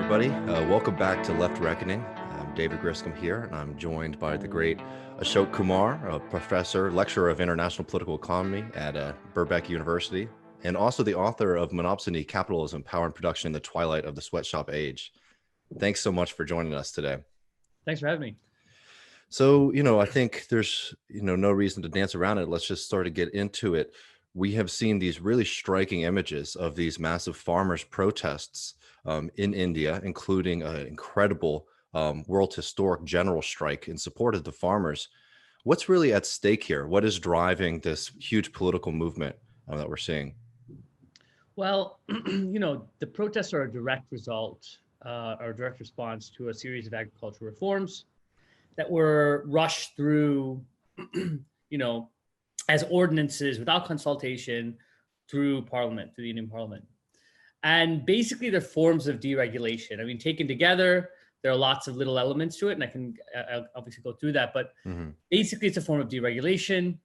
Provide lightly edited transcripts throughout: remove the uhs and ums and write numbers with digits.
everybody. Welcome back to Left Reckoning. I'm David Griscom here, and I'm joined by the great Ashok Kumar, a professor, lecturer of international political economy at Birkbeck University, and also the author of Monopsony Capitalism, Power and Production in the Twilight of the Sweatshop Age. Thanks so much for joining us today. Thanks for having me. So, I think there's, no reason to dance around it. Let's just start to get into it. We have seen these really striking images of these massive farmers' protests in India, including an incredible world historic general strike in support of the farmers. What's really at stake here? What is driving this huge political movement that we're seeing? Well, the protests are a direct result or a direct response to a series of agricultural reforms that were rushed through, as ordinances without consultation through Parliament, through the Indian Parliament. And basically, they're forms of deregulation. I mean, taken together, there are lots of little elements to it, and I'll obviously go through that. But basically, it's a form of deregulation,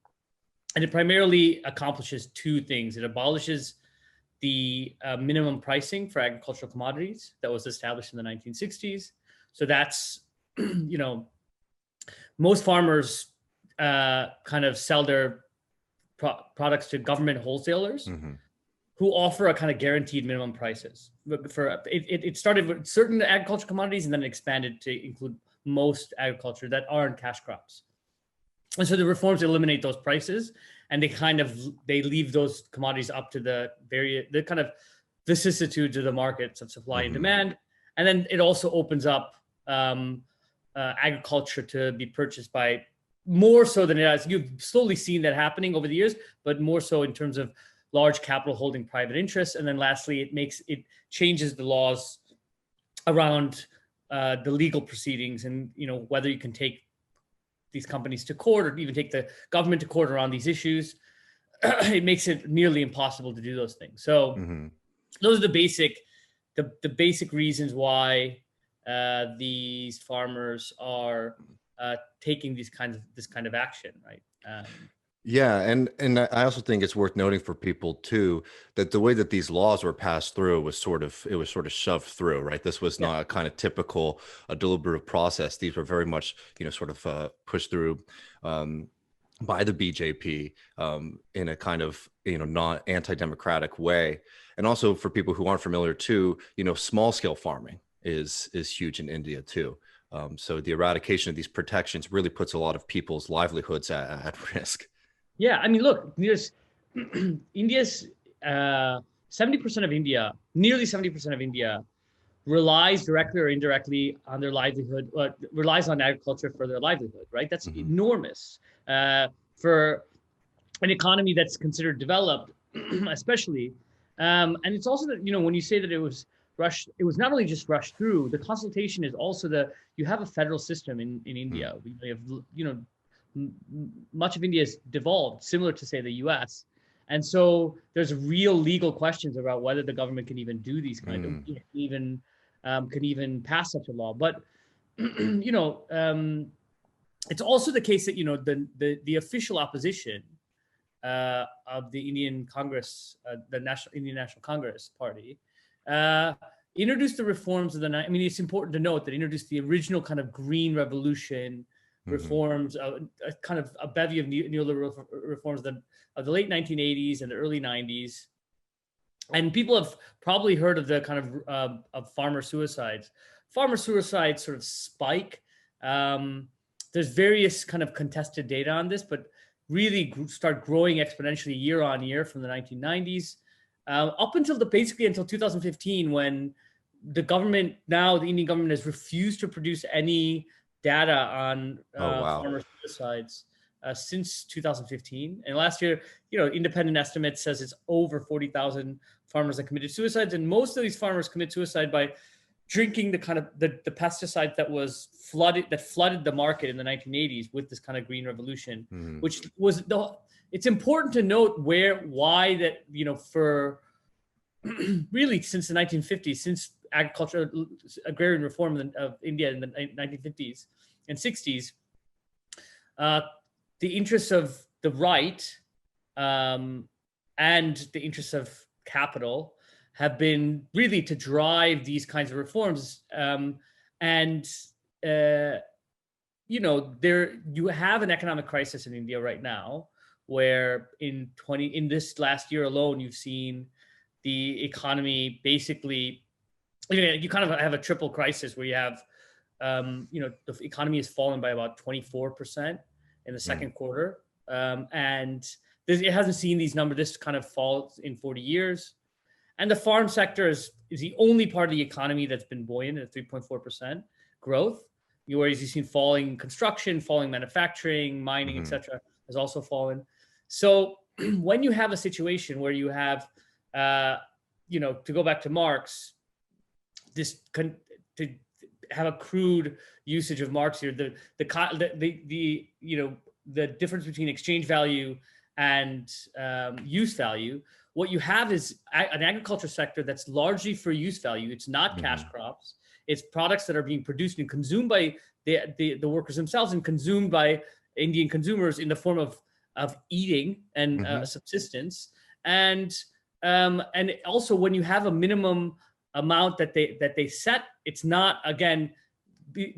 and it primarily accomplishes two things. It abolishes the minimum pricing for agricultural commodities that was established in the 1960s. So that's, most farmers kind of sell their products to government wholesalers who offer a kind of guaranteed minimum prices. It started with certain agricultural commodities and then expanded to include most agriculture that aren't cash crops. And so the reforms eliminate those prices, and they leave those commodities up to the kind of vicissitudes of the markets of supply and demand. And then it also opens up agriculture to be purchased by more so than it has. You've slowly seen that happening over the years, but more so in terms of large capital holding private interests. And then lastly, it changes the laws around the legal proceedings and, whether you can take these companies to court or even take the government to court around these issues. It makes it nearly impossible to do those things. So those are the basic reasons why these farmers are taking this kind of action, right? Yeah, and I also think it's worth noting for people too that the way that these laws were passed through was sort of shoved through, right? This was not a kind of typical deliberative process. These were very much pushed through by the BJP in a kind of not anti-democratic way. And also for people who aren't familiar too, small scale farming is huge in India too. So the eradication of these protections really puts a lot of people's livelihoods at risk. Yeah, I mean, look, there's India's 70% of India, nearly 70% of India relies directly or indirectly on their livelihood, relies on agriculture for their livelihood, right? That's enormous for an economy that's considered developed, especially. And it's also that, when you say that it was rushed, it was not only just rushed through, the consultation is also you have a federal system in India. We have, much of India is devolved, similar to, say, the US. And so there's real legal questions about whether the government can even do these kind of, can even pass such a law. But, it's also the case that, the official opposition of the Indian Congress, the Indian National Congress Party, introduced the reforms of it's important to note that introduced the original kind of Green Revolution reforms, kind of a bevy of neoliberal reforms of the late 1980s and the early 90s. And people have probably heard of the kind of farmer suicides. Farmer suicides sort of spike. There's various kind of contested data on this, but really start growing exponentially year on year from the 1990s up until basically until 2015, when the Indian government has refused to produce any data on farmer suicides since 2015. And last year, independent estimate says it's over 40,000 farmers that committed suicides. And most of these farmers commit suicide by drinking the kind of the pesticide that flooded the market in the 1980s with this kind of green revolution, which was it's important to note why that, for really since the 1950s, since agrarian reform of India in the 1950s and 60s, the interests of the right and the interests of capital have been really to drive these kinds of reforms. And you know, you have an economic crisis in India right now, where in this last year alone, you've seen the economy basically, you kind of have a triple crisis where you have, you know, the economy has fallen by about 24% in the second quarter, and it hasn't seen these numbers, this kind of fall in 40 years. And the farm sector is the only part of the economy that's been buoyant at 3.4% growth. Whereas you've seen falling construction, falling manufacturing, mining, etc., has also fallen. So when you have a situation where you have, you know, to go back to Marx, to have a crude usage of Marx here, the you know, the difference between exchange value and use value. What you have is an agriculture sector that's largely for use value. It's not cash crops. It's products that are being produced and consumed by the workers themselves and consumed by Indian consumers in the form of eating and subsistence. And also when you have a minimum amount that they set, it's not, again,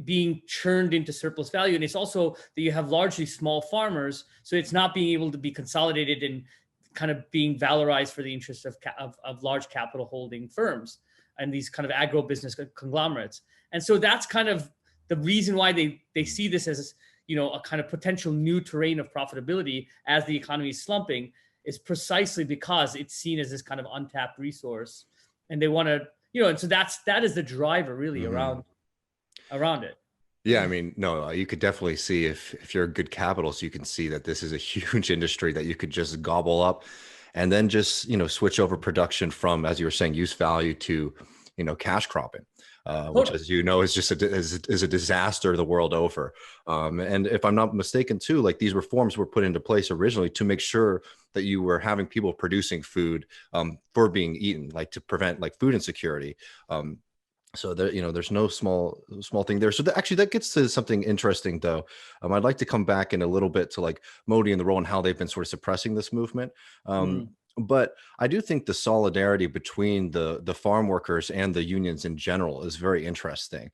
being churned into surplus value. And it's also that you have largely small farmers, so it's not being able to be consolidated and kind of being valorized for the interest of large capital holding firms and these kind of agro-business conglomerates. And so that's kind of the reason why they see this as, you know, a kind of potential new terrain of profitability as the economy is slumping, is precisely because it's seen as this kind of untapped resource. And they want to, you know, and so that is the driver really around it. Yeah, I mean, no, you could definitely see if you're a good capitalist, you can see that this is a huge industry that you could just gobble up and then just, you know, switch over production from, as you were saying, use value to, you know, cash cropping, which, as you know, is just is a disaster the world over. And if I'm not mistaken too, like these reforms were put into place originally to make sure that you were having people producing food for being eaten, like to prevent like food insecurity. So there, you know, there's no small thing there. So actually that gets to something interesting though. I'd like to come back in a little bit to like Modi and the role and how they've been sort of suppressing this movement. But I do think the solidarity between the farm workers and the unions in general is very interesting.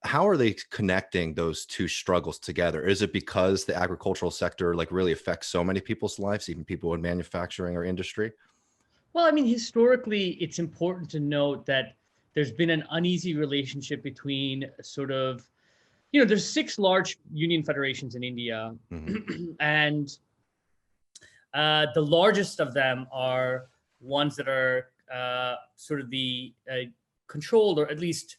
How are they connecting those two struggles together? Is it because the agricultural sector like really affects so many people's lives, even people in manufacturing or industry? Well, I mean, historically, it's important to note that there's been an uneasy relationship between sort of, you know, there's 6 large union federations in India, and the largest of them are ones that are sort of the controlled, or at least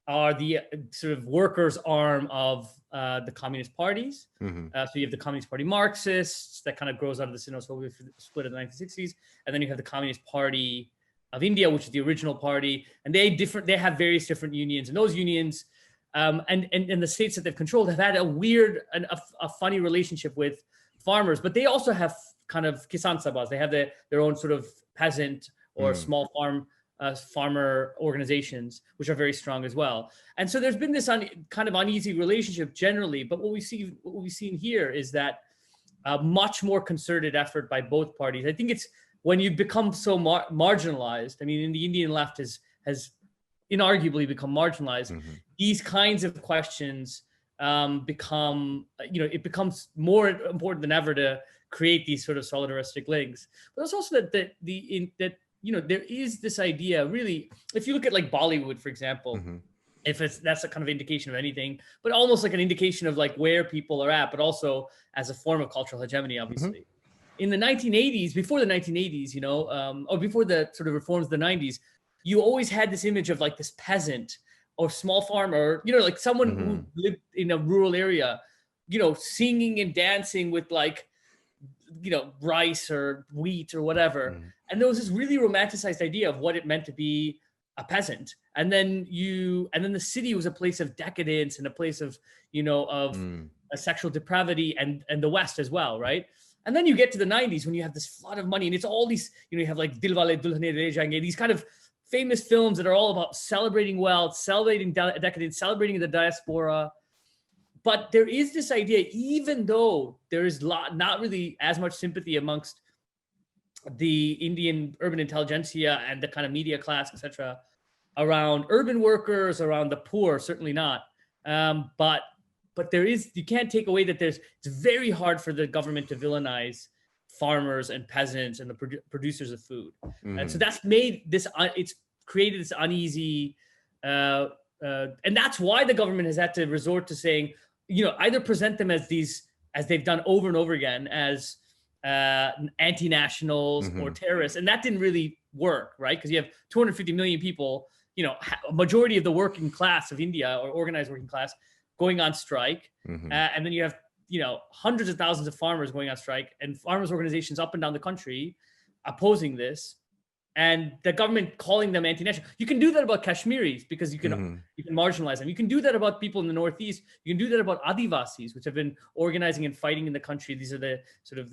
are the sort of workers' arm of the communist parties. So you have the Communist Party Marxists that kind of grows out of the Sino-Soviet split of the 1960s, and then you have the Communist Party of India, which is the original party, and they have various different unions, and those unions and the states that they've controlled have had a weird and a funny relationship with farmers, but they also have kind of Kisan Sabhas. They have their own sort of peasant or small farmer organizations, which are very strong as well. And so there's been this kind of uneasy relationship generally, but what we've seen here is that much more concerted effort by both parties. I think it's when you become so marginalized, I mean, in the Indian left has inarguably become marginalized, these kinds of questions become, you know, it becomes more important than ever to create these sort of solidaristic links. But it's also that you know, there is this idea, really, if you look at like Bollywood, for example, that's a kind of indication of anything, but almost like an indication of like where people are at, but also as a form of cultural hegemony, obviously. In the 1980s, before the 1980s, you know, or before the sort of reforms of the 90s, you always had this image of like this peasant or small farmer, you know, like someone who lived in a rural area, you know, singing and dancing with like, you know, rice or wheat or whatever. And there was this really romanticized idea of what it meant to be a peasant. And then the city was a place of decadence and a place of, you know, of a sexual depravity, and the West as well, right? And then you get to the 90s when you have this flood of money, and it's all these, you know, you have like Dilwale Dulhaniya Le Jayenge, these kind of famous films that are all about celebrating wealth, celebrating decadence, celebrating the diaspora. But there is this idea, even though there is not really as much sympathy amongst the Indian urban intelligentsia and the kind of media class, etc., around urban workers, around the poor, certainly not. But there is, you can't take away that it's very hard for the government to villainize farmers and peasants and the producers of food. And so that's made this, it's created this uneasy, and that's why the government has had to resort to saying, either present them as these, as they've done over and over again, as anti-nationals or terrorists. And that didn't really work, right? Because you have 250 million people, a majority of the working class of India, or organized working class, going on strike. And then you have, hundreds of thousands of farmers going on strike, and farmers organizations up and down the country opposing this, and the government calling them anti-national. You can do that about Kashmiris because you can marginalize them. You can do that about people in the Northeast. You can do that about Adivasis, which have been organizing and fighting in the country. These are the sort of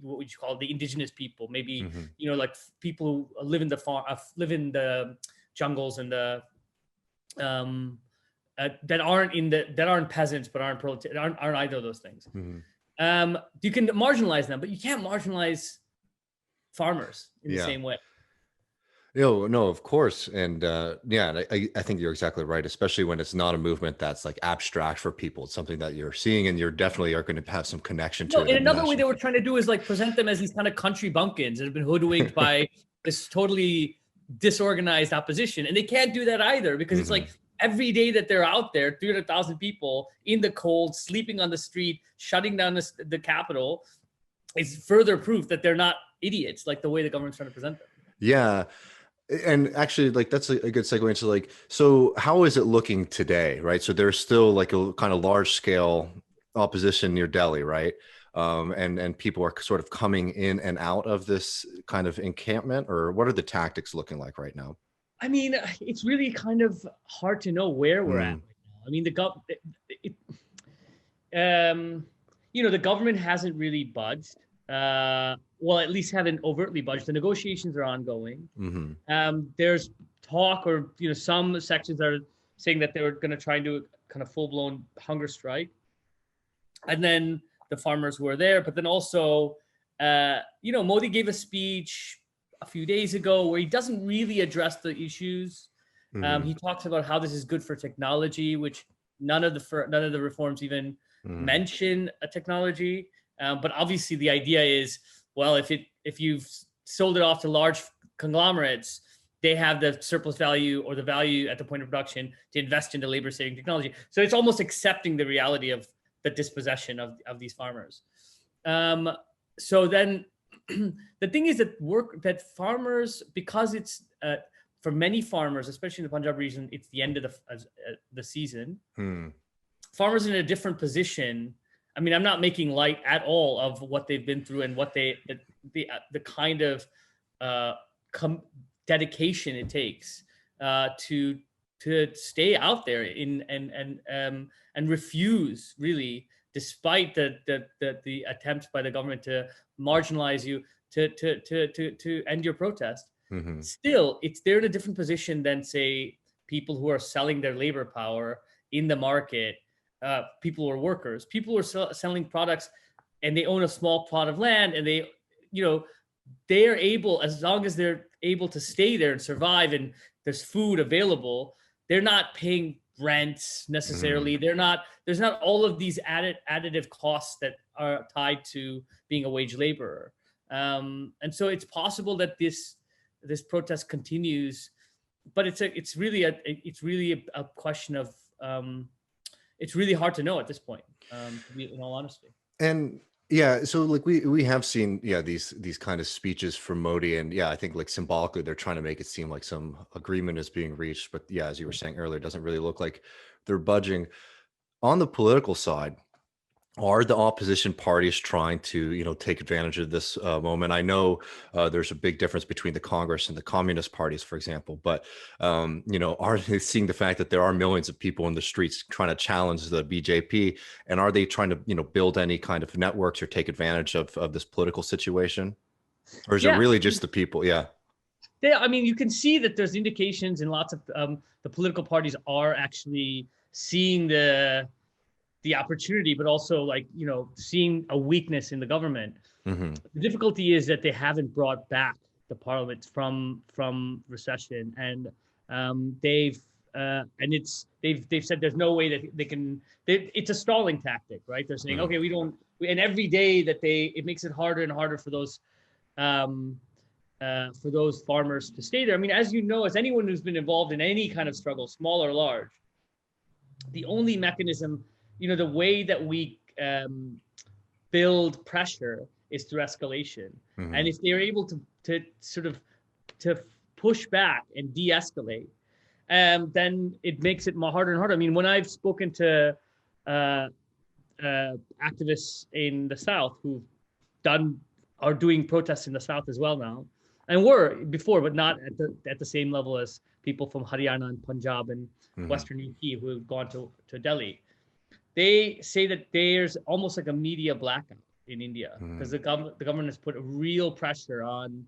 what would you call it, the indigenous people, maybe like people who live in the jungles and the that aren't peasants but aren't either of those things. You can marginalize them, but you can't marginalize farmers in the same way. No, of course. And I think you're exactly right, especially when it's not a movement that's like abstract for people. It's something that you're seeing, and you're definitely are going to have some connection to it. In another way they were trying to do is like present them as these kind of country bumpkins that have been hoodwinked by this totally disorganized opposition. And they can't do that either, because it's like every day that they're out there, 300,000 people in the cold, sleeping on the street, shutting down the Capitol, is further proof that they're not idiots like the way the government's trying to present them. Yeah. And actually, like, that's a good segue into like, so how is it looking today, right? So there's still like a kind of large scale opposition near Delhi, right? And people are sort of coming in and out of this kind of encampment, or what are the tactics looking like right now? I mean, it's really kind of hard to know where we're at right now. I mean, the government hasn't really budged. Well, at least haven't overtly budged. The negotiations are ongoing. There's talk, or some sections are saying that they were going to try and do a kind of full-blown hunger strike, and then the farmers who are there. But then also, Modi gave a speech a few days ago where he doesn't really address the issues. He talks about how this is good for technology, which none of the reforms even mention a technology. But obviously, the idea is, well, if you've sold it off to large conglomerates, they have the surplus value or the value at the point of production to invest into labor-saving technology. So it's almost accepting the reality of the dispossession of these farmers. So then the thing is that farmers, because it's for many farmers, especially in the Punjab region, it's the end of the season. Farmers are in a different position. I mean, I'm not making light at all of what they've been through and what the kind of dedication it takes to stay out there and refuse, really, despite the attempts by the government to marginalize you, to end your protest. Still, they're in a different position than, say, people who are selling their labor power in the market. People who are workers, people who are selling products, and they own a small plot of land, and they are able, as long as they're able to stay there and survive, and there's food available, they're not paying rents necessarily. There's not all of these additive costs that are tied to being a wage laborer. And so it's possible that this protest continues, but it's really a question of it's really hard to know at this point, in all honesty. And yeah, so like we have seen these kind of speeches from Modi, and I think like symbolically they're trying to make it seem like some agreement is being reached, but as you were saying earlier, it doesn't really look like they're budging. On the political side, are the opposition parties trying to take advantage of this moment? I know there's a big difference between the Congress and the communist parties, for example, but are they seeing the fact that there are millions of people in the streets trying to challenge the BJP, and are they trying to build any kind of networks or take advantage of this political situation, or is it really just the people? I mean, you can see that there's indications in lots of the political parties are actually seeing the opportunity, but also seeing a weakness in the government. Hmm. The difficulty is that they haven't brought back the parliament from recession, and they've and they've said there's no way that they can. It's a stalling tactic, right? They're saying, Hmm. okay, we don't, and every day that it makes it harder and harder um, for those farmers to stay there. I mean, as you know, as anyone who's been involved in any kind of struggle, small or large, the only mechanism, the way that we build pressure is through escalation. And Hmm. if they're able to sort of to push back and de-escalate, then it makes it more harder and harder. I mean, when I've spoken to uh, activists in the South who've done are doing protests in the South as well now, and were before, but not at the same level as people from Haryana and Punjab and Hmm. Western UP who have gone to Delhi. They say that there's almost like a media blackout in India because Hmm. the government has put a real pressure on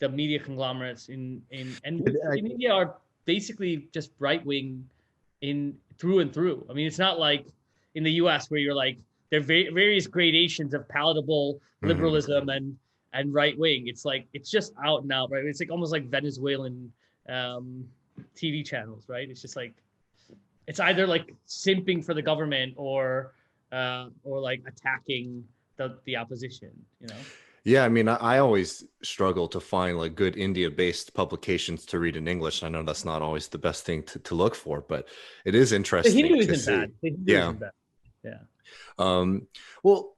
the media conglomerates which in India are basically just right wing in through and through. I mean, it's not like in the U.S. where you're like there are various gradations of palatable Hmm. liberalism and right wing. It's like it's just out and out, right? It's like almost like Venezuelan um, TV channels, right? It's just like it's either like simping for the government or like attacking the opposition, you know. Yeah, I mean, I always struggle to find like good India-based publications to read in English. I know that's not always the best thing to look for, but it is The interesting Hindu to isn't see. bad. The Hindu Yeah. isn't bad. Yeah. Um, well,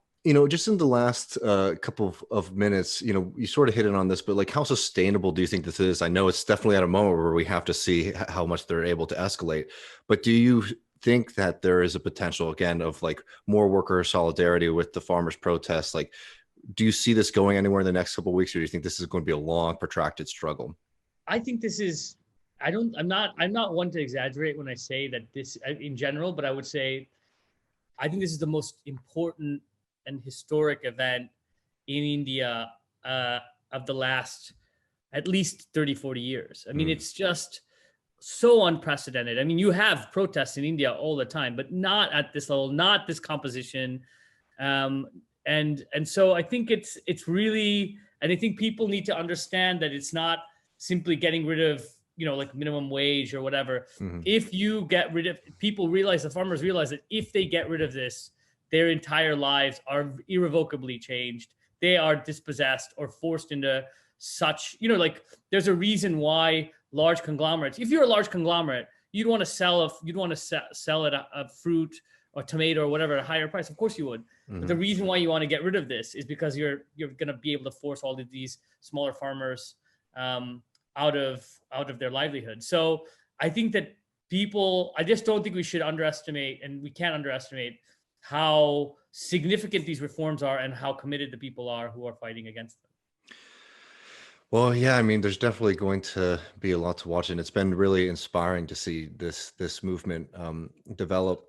just in the last couple of minutes, you sort of hit it on this, but like, how sustainable do you think this is? I know it's definitely at a moment where we have to see how much they're able to escalate, but do you think that there is a potential again of like more worker solidarity with the farmers' protests? Like, do you see this going anywhere in the next couple of weeks, or do you think this is going to be a long, protracted struggle? I think this is. I don't. I'm not one to exaggerate when I say that this in general, but I would say I think this is the most important and historic event in India uh, of the last at least 30, 40 years. I mean, Mm, it's just so unprecedented. I mean, you have protests in India all the time, but not at this level, not this composition. Um, and so I think it's really, and I think people need to understand that it's not simply getting rid of like minimum wage or whatever. mhm, If you get rid of, people realize, the farmers realize that if they get rid of this, their entire lives are irrevocably changed. They are dispossessed or forced into such, like there's a reason why large conglomerates, if you're a large conglomerate, you'd want to sell it a fruit or tomato or whatever at a higher price. Of course you would. But the mhm. reason why you want to get rid of this is because you're going to be able to force all of these smaller farmers um, out of their livelihood. So I think that I just don't think we should underestimate, and we can't underestimate how significant these reforms are and how committed the people are who are fighting against them. Well, yeah, I mean, there's definitely going to be a lot to watch, and it's been really inspiring to see this movement develop.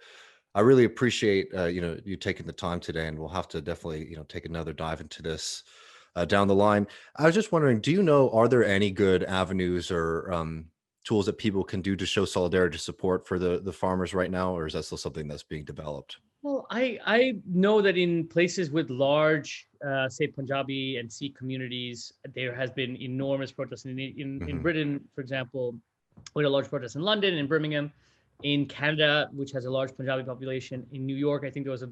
I really appreciate you taking the time today, and we'll have to definitely take another dive into this down the line. I was just wondering, do you know, are there any good avenues or tools that people can do to show solidarity support for the farmers right now, or is that still something that's being developed? Well, I know that in places with large, say Punjabi and Sikh communities, there has been enormous protests in Hmm. Britain, for example. We had a large protest in London and Birmingham, in Canada, which has a large Punjabi population. In New York, I think there was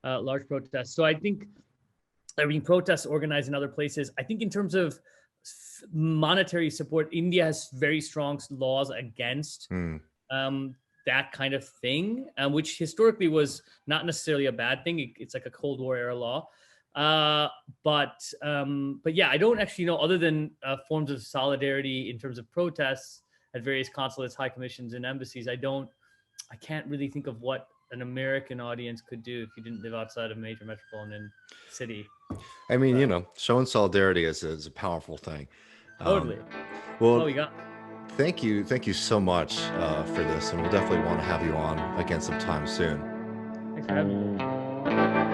a large protest. So I think there have been protests organized in other places. I think in terms of monetary support, India has very strong laws against Mm. um, that kind of thing, which historically was not necessarily a bad thing. It's like a Cold War era law. Uh, but yeah, I don't actually know other than forms of solidarity in terms of protests at various consulates, high commissions, and embassies. I can't really think of what an American audience could do if you didn't live outside of a major metropolitan city. I mean, But showing solidarity is a powerful thing. Um, totally, that's all well, we got. thank you so much for this, and we'll definitely want to have you on again sometime soon. Thanks for having me.